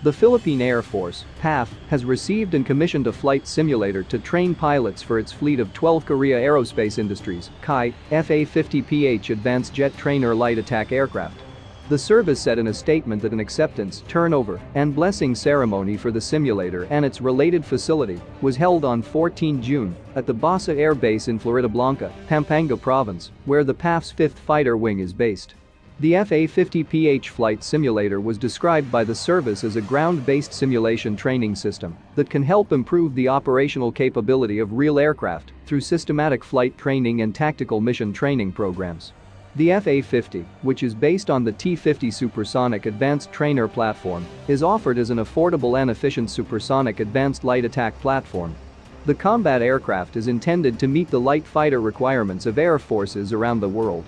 The Philippine Air Force, PAF, has received and commissioned a flight simulator to train pilots for its fleet of 12 Korea Aerospace Industries (KAI) FA-50PH Advanced Jet Trainer Light Attack Aircraft. The service said in a statement that an acceptance, turnover, and blessing ceremony for the simulator and its related facility was held on 14 June at the Basa Air Base in Floridablanca, Pampanga Province, where the PAF's 5th Fighter Wing is based. The FA-50PH flight simulator was described by the service as a ground-based simulation training system that can help improve the operational capability of real aircraft through systematic flight training and tactical mission training programs. The FA-50, which is based on the T-50 supersonic advanced trainer platform, is offered as an affordable and efficient supersonic advanced light attack platform. The combat aircraft is intended to meet the light fighter requirements of air forces around the world.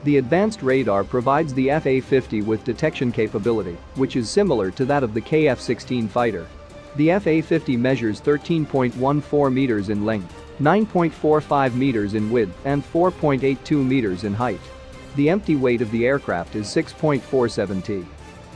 The advanced radar provides the FA-50 with detection capability, which is similar to that of the KF-16 fighter. The FA-50 measures 13.14 meters in length, 9.45 meters in width, and 4.82 meters in height. The empty weight of the aircraft is 6.47 t.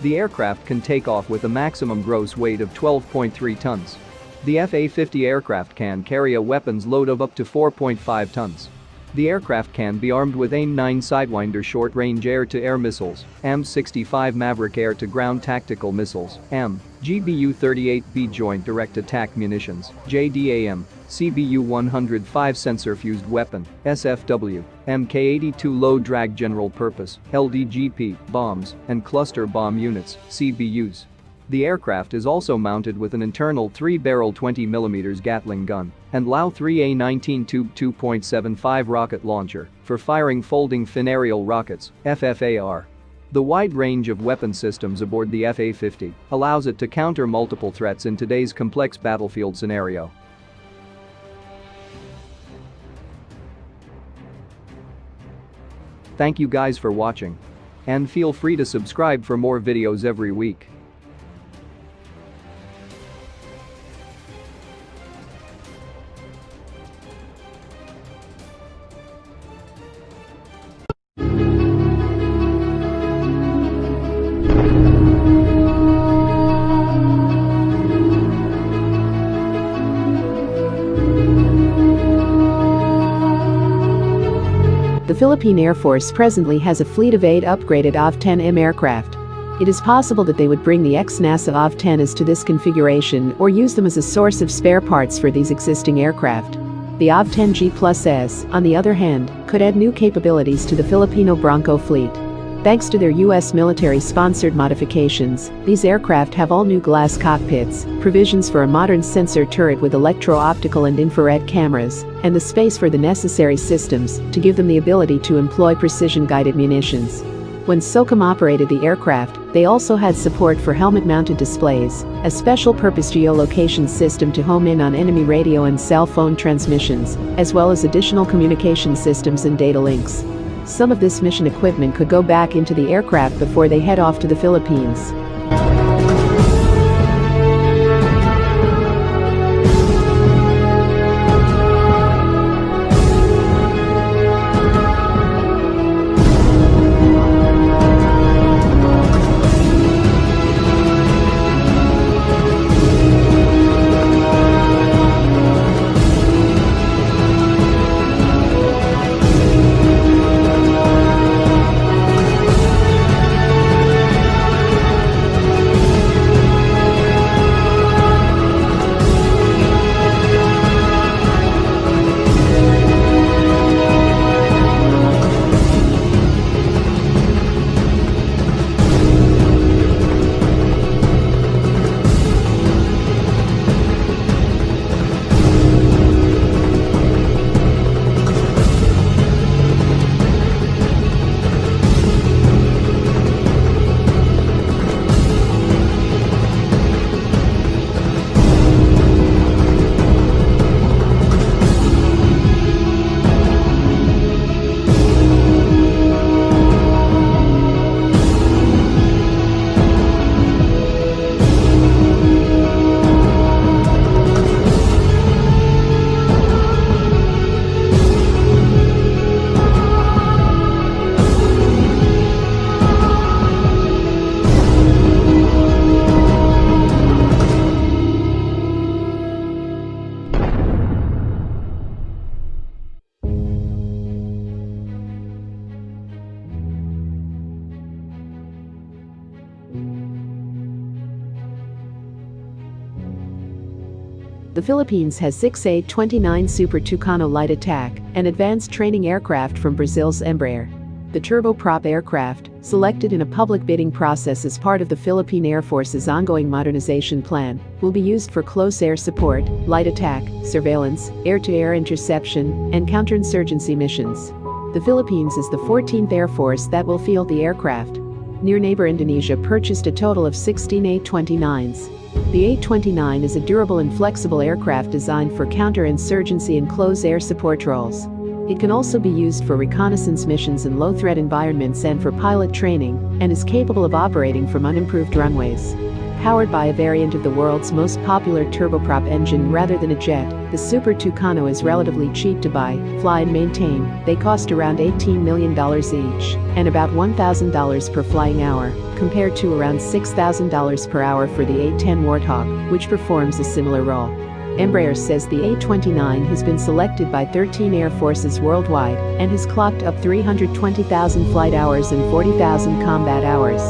The aircraft can take off with a maximum gross weight of 12.3 tons. The FA-50 aircraft can carry a weapons load of up to 4.5 tons. The aircraft can be armed with AIM-9 Sidewinder short-range air-to-air missiles, AIM-65 Maverick air-to-ground tactical missiles, GBU-38B Joint Direct Attack Munitions, JDAM, CBU-105 Sensor-Fused Weapon, SFW, Mk-82 Low-Drag General Purpose, LDGP, bombs, and cluster bomb units, CBUs. The aircraft is also mounted with an internal 3-barrel 20mm Gatling gun and Lao-3A-19 Tube 2.75 rocket launcher for firing folding fin aerial rockets, FFAR. The wide range of weapon systems aboard the FA-50 allows it to counter multiple threats in today's complex battlefield scenario. Thank you guys for watching. And feel free to subscribe for more videos every week. The Philippine Air Force presently has a fleet of 8 upgraded AV-10M aircraft. It is possible that they would bring the ex-NASA AV-10s to this configuration or use them as a source of spare parts for these existing aircraft. The AV-10G+S, on the other hand, could add new capabilities to the Filipino Bronco fleet. Thanks to their U.S. military-sponsored modifications, these aircraft have all new glass cockpits, provisions for a modern sensor turret with electro-optical and infrared cameras, and the space for the necessary systems to give them the ability to employ precision-guided munitions. When SOCOM operated the aircraft, they also had support for helmet-mounted displays, a special-purpose geolocation system to home in on enemy radio and cell phone transmissions, as well as additional communication systems and data links. Some of this mission equipment could go back into the aircraft before they head off to the Philippines. The Philippines has 6 A-29 Super Tucano light attack and advanced training aircraft from Brazil's Embraer. The turboprop aircraft, selected in a public bidding process as part of the Philippine Air Force's ongoing modernization plan, will be used for close air support, light attack, surveillance, air-to-air interception, and counterinsurgency missions. The Philippines is the 14th Air Force that will field the aircraft. Near neighbor Indonesia purchased a total of 16 A-29s. The A-29 is a durable and flexible aircraft designed for counterinsurgency and close air support roles. It can also be used for reconnaissance missions in low-threat environments and for pilot training, and is capable of operating from unimproved runways. Powered by a variant of the world's most popular turboprop engine rather than a jet, the Super Tucano is relatively cheap to buy, fly and maintain. They cost around $18 million each, and about $1,000 per flying hour, compared to around $6,000 per hour for the A-10 Warthog, which performs a similar role. Embraer says the A-29 has been selected by 13 air forces worldwide and has clocked up 320,000 flight hours and 40,000 combat hours.